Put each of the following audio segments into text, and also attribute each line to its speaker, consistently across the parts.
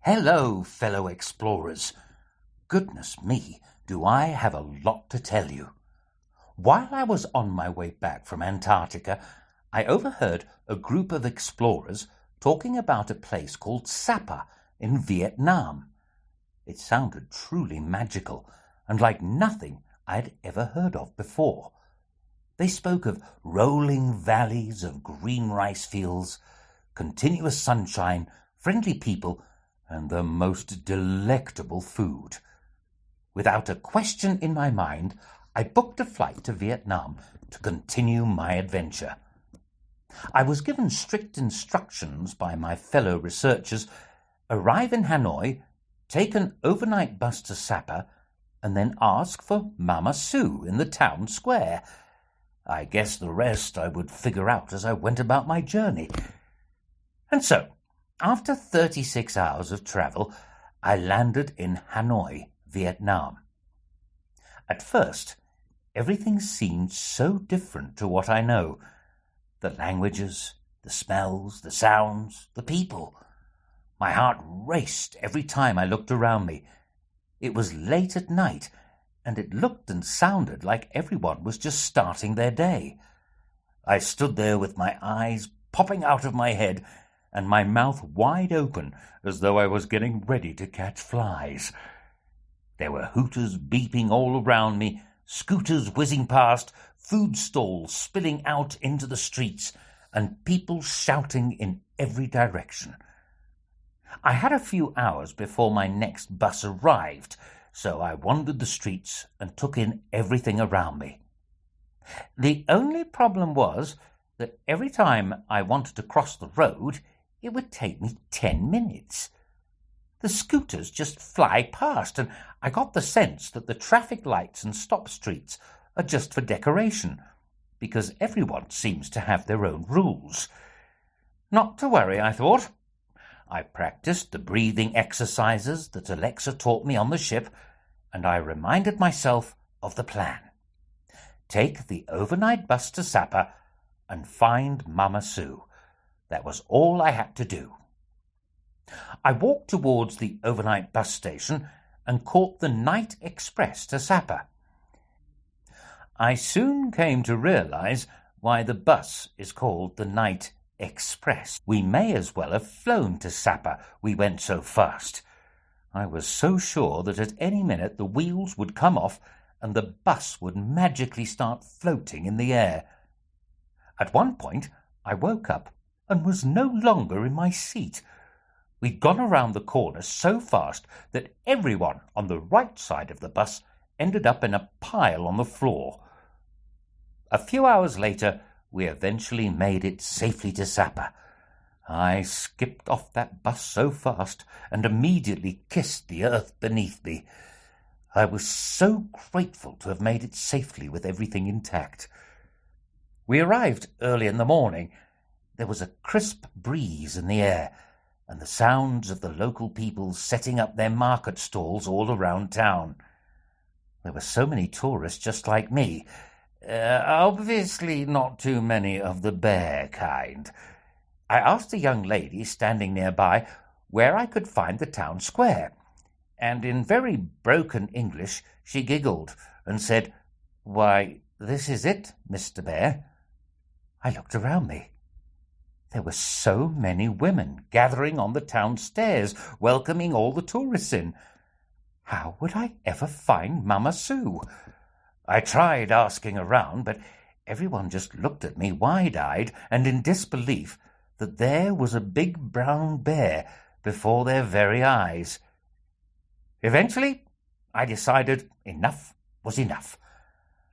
Speaker 1: Hello, fellow explorers. Goodness me, do I have a lot to tell you. While I was on my way back from Antarctica, I overheard a group of explorers talking about a place called Sapa in Vietnam. It sounded truly magical and like nothing I'd ever heard of before. They spoke of rolling valleys of green rice fields, continuous sunshine, friendly people, and the most delectable food. Without a question in my mind, I booked a flight to Vietnam to continue my adventure. I was given strict instructions by my fellow researchers: arrive in Hanoi, take an overnight bus to Sapa, and then ask for Mama Sue in the town square. I guess the rest I would figure out as I went about my journey. And so, after 36 hours of travel, I landed in Hanoi, Vietnam. At first, everything seemed so different to what I know. The languages, the smells, the sounds, the people. My heart raced every time I looked around me. It was late at night, and it looked and sounded like everyone was just starting their day. I stood there with my eyes popping out of my head and my mouth wide open as though I was getting ready to catch flies. There were hooters beeping all around me, scooters whizzing past, food stalls spilling out into the streets, and people shouting in every direction. I had a few hours before my next bus arrived, so I wandered the streets and took in everything around me. The only problem was that every time I wanted to cross the road, it would take me 10 minutes. The scooters just fly past, and I got the sense that the traffic lights and stop streets are just for decoration, because everyone seems to have their own rules. Not to worry, I thought. I practiced the breathing exercises that Alexa taught me on the ship, and I reminded myself of the plan. Take the overnight bus to Sapa and find Mama Sue. That was all I had to do. I walked towards the overnight bus station and caught the night express to Sapa. I soon came to realize why the bus is called the Night Express. We may as well have flown to Sapa, we went so fast. I was so sure that at any minute the wheels would come off and the bus would magically start floating in the air. At one point, I woke up and was no longer in my seat. We'd gone around the corner so fast that everyone on the right side of the bus ended up in a pile on the floor. A few hours later, we eventually made it safely to Sapa. I skipped off that bus so fast and immediately kissed the earth beneath me. I was so grateful to have made it safely with everything intact. We arrived early in the morning. There was a crisp breeze in the air, and the sounds of the local people setting up their market stalls all around town. There were so many tourists just like me. Obviously not too many of the bear kind. I asked a young lady standing nearby where I could find the town square, and in very broken English she giggled and said, "Why, this is it, Mr. Bear." I looked around me. There were so many women gathering on the town stairs, welcoming all the tourists in. How would I ever find Mama Sue? I tried asking around, but everyone just looked at me wide-eyed and in disbelief that there was a big brown bear before their very eyes. Eventually, I decided enough was enough,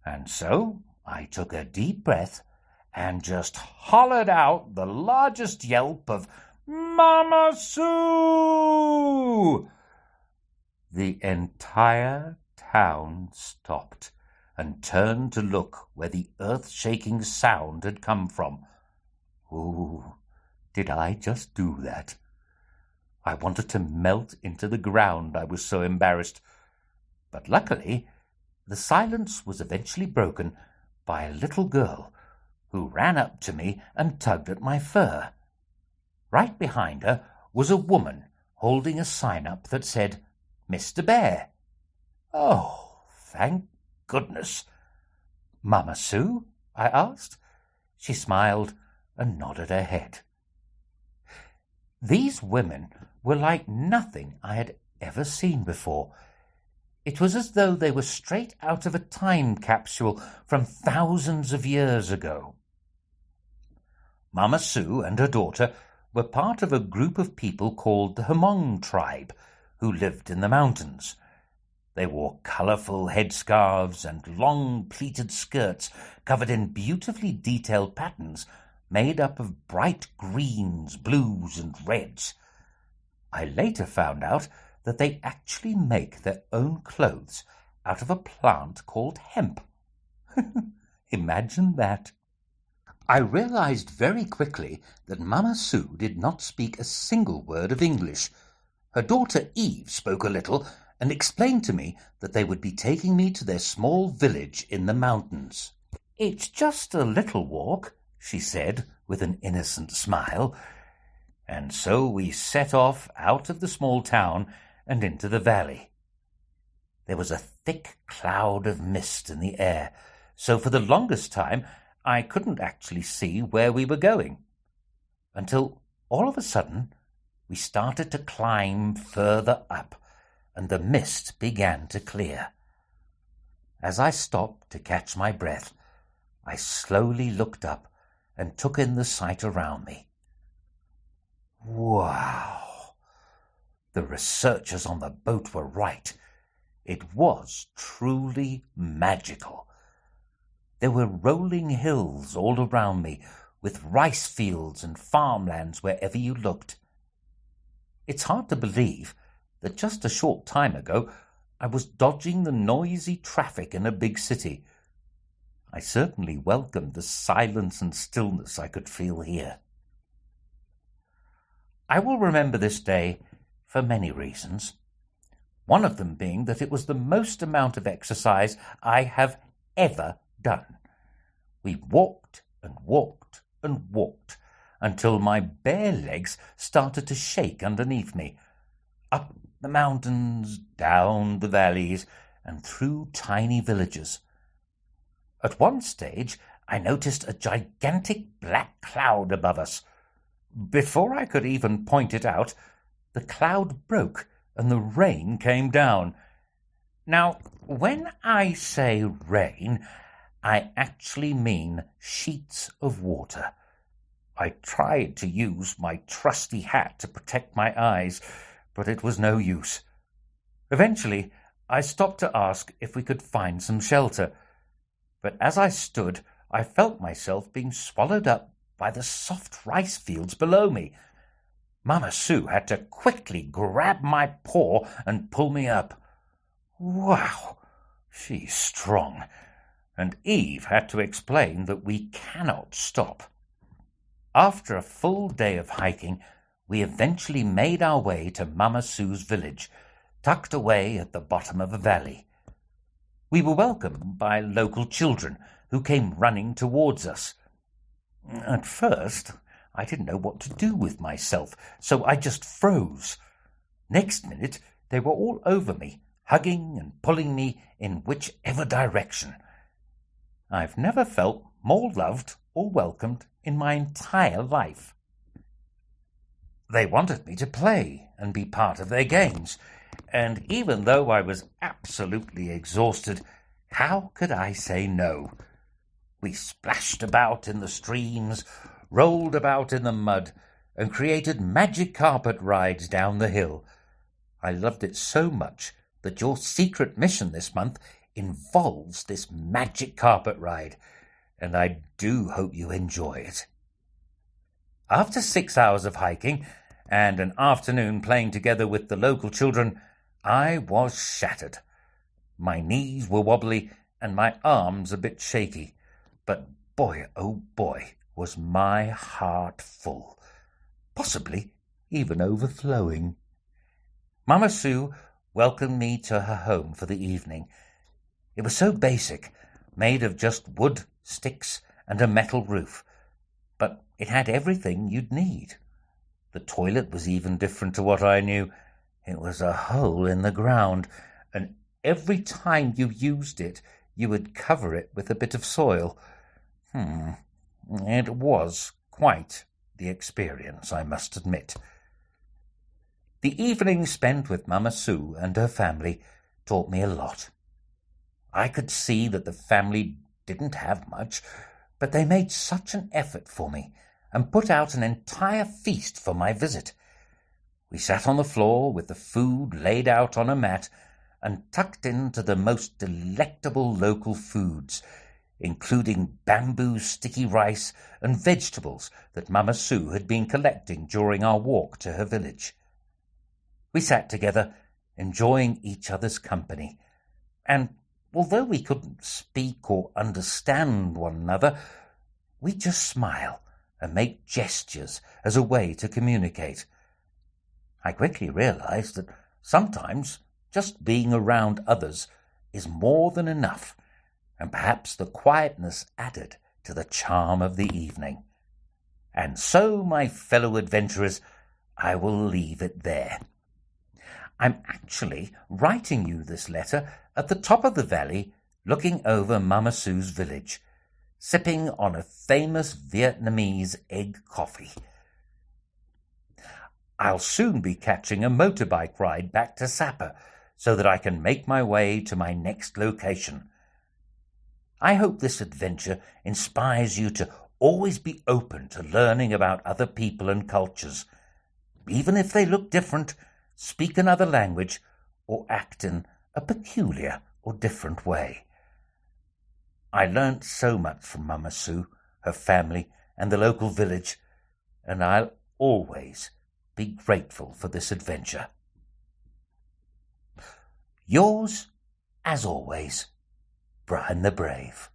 Speaker 1: and so I took a deep breath and just hollered out the largest yelp of "Mama Sue!" The entire town stopped and turned to look where the earth-shaking sound had come from. Ooh, did I just do that? I wanted to melt into the ground, I was so embarrassed. But luckily, the silence was eventually broken by a little girl who ran up to me and tugged at my fur. Right behind her was a woman holding a sign up that said, Mr. Bear. Oh, thank goodness. Mama Sue? I asked. She smiled and nodded her head. These women were like nothing I had ever seen before. It was as though they were straight out of a time capsule from thousands of years ago. Mama Sue and her daughter were part of a group of people called the Hmong tribe, who lived in the mountains. They wore colourful headscarves and long pleated skirts covered in beautifully detailed patterns made up of bright greens, blues, and reds. I later found out that they actually make their own clothes out of a plant called hemp. Imagine that. I realized very quickly that Mama Sue did not speak a single word of English. Her daughter Eve spoke a little and explained to me that they would be taking me to their small village in the mountains. It's just a little walk, she said with an innocent smile. And so we set off out of the small town and into the valley. There was a thick cloud of mist in the air, so for the longest time I couldn't actually see where we were going, until all of a sudden we started to climb further up, and the mist began to clear. As I stopped to catch my breath, I slowly looked up and took in the sight around me. Wow! The researchers on the boat were right. It was truly magical. There were rolling hills all around me, with rice fields and farmlands wherever you looked. It's hard to believe that just a short time ago I was dodging the noisy traffic in a big city. I certainly welcomed the silence and stillness I could feel here. I will remember this day for many reasons, one of them being that it was the most amount of exercise I have ever done. We walked and walked and walked until my bare legs started to shake underneath me, up the mountains, down the valleys, and through tiny villages. At one stage I noticed a gigantic black cloud above us. Before I could even point it out, the cloud broke and the rain came down. Now, when I say rain, I actually mean sheets of water. I tried to use my trusty hat to protect my eyes, but it was no use. Eventually, I stopped to ask if we could find some shelter, but as I stood, I felt myself being swallowed up by the soft rice fields below me. Mama Sue had to quickly grab my paw and pull me up. Wow, she's strong. And Eve had to explain that we cannot stop. After a full day of hiking, we eventually made our way to Mama Sue's village, tucked away at the bottom of a valley. We were welcomed by local children who came running towards us. At first, I didn't know what to do with myself, so I just froze. Next minute, they were all over me, hugging and pulling me in whichever direction. I've never felt more loved or welcomed in my entire life. They wanted me to play and be part of their games, and even though I was absolutely exhausted, how could I say no? We splashed about in the streams, rolled about in the mud, and created magic carpet rides down the hill. I loved it so much that your secret mission this month involves this magic carpet ride, and I do hope you enjoy it. After 6 hours of hiking and an afternoon playing together with the local children, I was shattered. My knees were wobbly and my arms a bit shaky, but boy, oh boy, was my heart full, possibly even overflowing. Mama Sue welcomed me to her home for the evening. It was so basic, made of just wood, sticks, and a metal roof, but it had everything you'd need. The toilet was even different to what I knew. It was a hole in the ground, and every time you used it, you would cover it with a bit of soil. It was quite the experience, I must admit. The evening spent with Mama Sue and her family taught me a lot. I could see that the family didn't have much, but they made such an effort for me and put out an entire feast for my visit. We sat on the floor with the food laid out on a mat and tucked into the most delectable local foods, including bamboo sticky rice and vegetables that Mama Sue had been collecting during our walk to her village. We sat together, enjoying each other's company, and although we couldn't speak or understand one another, we just smile and make gestures as a way to communicate. I quickly realized that sometimes just being around others is more than enough, and perhaps the quietness added to the charm of the evening. And so, my fellow adventurers, I will leave it there. I'm actually writing you this letter at the top of the valley, looking over Mama Sue's village, sipping on a famous Vietnamese egg coffee. I'll soon be catching a motorbike ride back to Sapa so that I can make my way to my next location. I hope this adventure inspires you to always be open to learning about other people and cultures, even if they look different, speak another language, or act in a peculiar or different way. I learnt so much from Mama Sue, her family, and the local village, and I'll always be grateful for this adventure. Yours, as always, Brian the Brave.